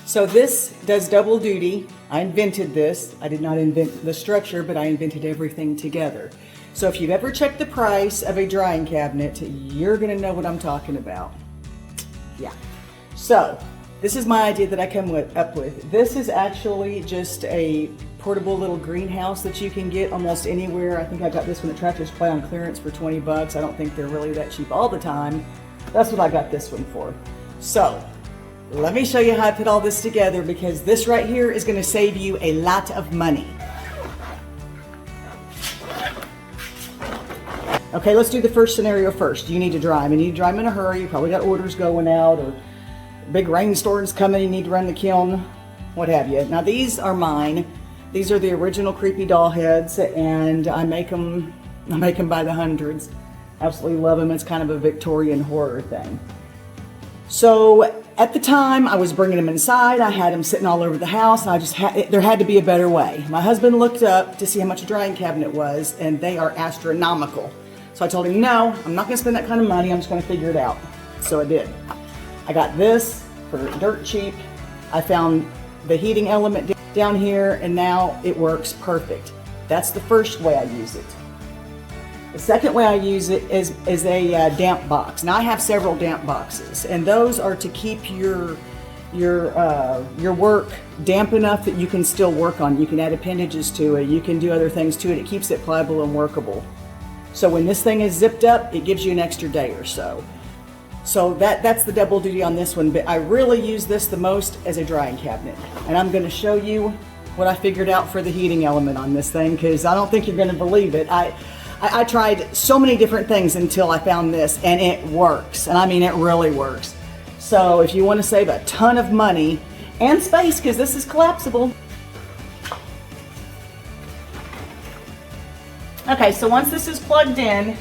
So this does double duty. I invented this. I did not invent the structure, but I invented everything together. So if you've ever checked the price of a drying cabinet, you're gonna know what I'm talking about. Yeah. So this is my idea that I come up with. This is actually just a portable little greenhouse that you can get almost anywhere. I think I got this one at Tractor Supply on clearance for 20 bucks. I don't think they're really that cheap all the time. That's what I got this one for. So let me show you how I put all this together, because this right here is going to save you a lot of money. Okay, let's do the first scenario first. You need to dry them. You need to dry them in a hurry. You probably got orders going out, or big rainstorms coming. You need to run the kiln, what have you. Now these are mine. These are the original creepy doll heads, and I make them by the hundreds. Absolutely love them. It's kind of a Victorian horror thing. So at the time, I was bringing them inside. I had them sitting all over the house. And there had to be a better way. My husband looked up to see how much a drying cabinet was, and they are astronomical. So I told him, no, I'm not gonna spend that kind of money. I'm just gonna figure it out. So I did. I got this for dirt cheap. I found the heating element down here, and now it works perfect. That's the first way I use it. The second way I use it is a damp box. Now I have several damp boxes, and those are to keep your work damp enough that you can still work on. You can add appendages to it. You can do other things to it. It keeps it pliable and workable. So when this thing is zipped up, it gives you an extra day or so. So that's the double duty on this one, but I really use this the most as a drying cabinet. And I'm gonna show you what I figured out for the heating element on this thing, because I don't think you're gonna believe it. I tried so many different things until I found this, and it works. And I mean, it really works. So if you want to save a ton of money and space, because this is collapsible. Okay, so once this is plugged in,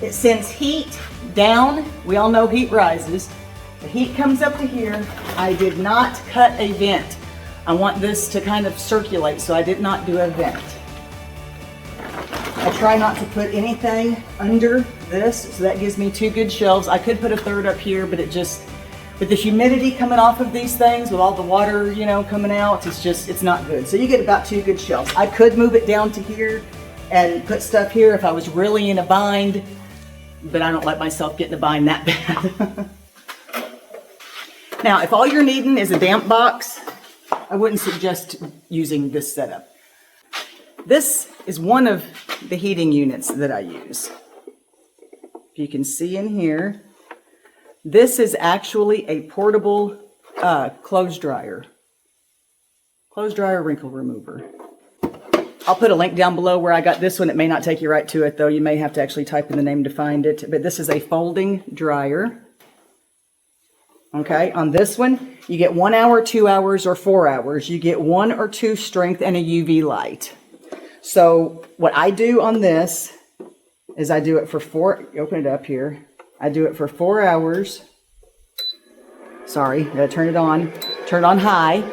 it sends heat down. We all know heat rises. The heat comes up to here. I did not cut a vent. I want this to kind of circulate, so I did not do a vent. I try not to put anything under this, so that gives me two good shelves. I could put a third up here, but with the humidity coming off of these things, with all the water, you know, coming out, it's not good. So you get about two good shelves. I could move it down to here and put stuff here if I was really in a bind, but I don't let myself get in a bind that bad. Now, if all you're needing is a damp box, I wouldn't suggest using this setup. This is one of the heating units that I use. If you can see in here, this is actually a portable clothes dryer wrinkle remover. I'll put a link down below where I got this one. It may not take you right to it, though. You may have to actually type in the name to find it. But this is a folding dryer. Okay, on this one, you get 1 hour, 2 hours, or 4 hours. You get 1 or 2 strength and a UV light. So what I do on this is I do it for open it up here. I do it for 4 hours. Sorry, gotta turn it on high.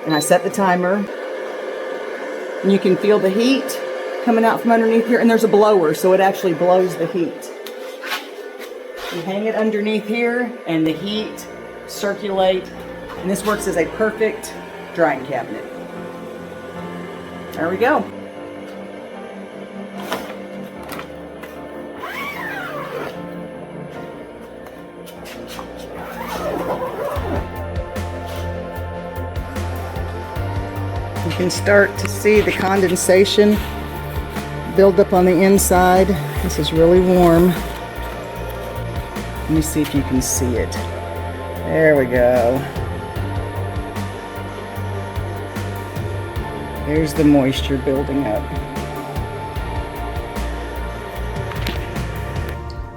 And I set the timer. And you can feel the heat coming out from underneath here, and there's a blower, so it actually blows the heat. You hang it underneath here, and the heat circulate, and this works as a perfect drying cabinet. There we go. You can start to see the condensation build up on the inside. This is really warm. Let me see if you can see it. There we go. There's the moisture building up.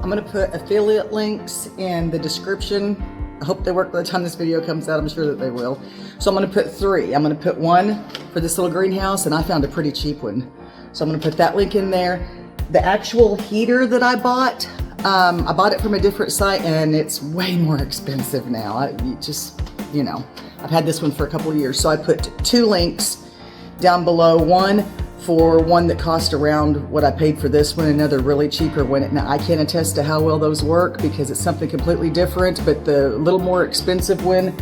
I'm going to put affiliate links in the description. I hope they work by the time this video comes out. I'm sure that they will. So I'm going to put 3. I'm going to put one for this little greenhouse, and I found a pretty cheap one. So I'm going to put that link in there. The actual heater that I bought it from a different site, and it's way more expensive now. I've had this one for a couple of years. So I put 2 links down below. One for one that cost around what I paid for this one, another really cheaper one. Now I can't attest to how well those work because it's something completely different, but the little more expensive one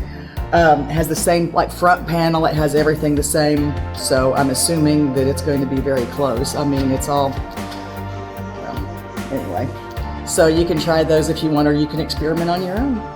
has the same like front panel, it has everything the same, so I'm assuming that it's going to be very close. I mean, it's all, anyway. So you can try those if you want, or you can experiment on your own.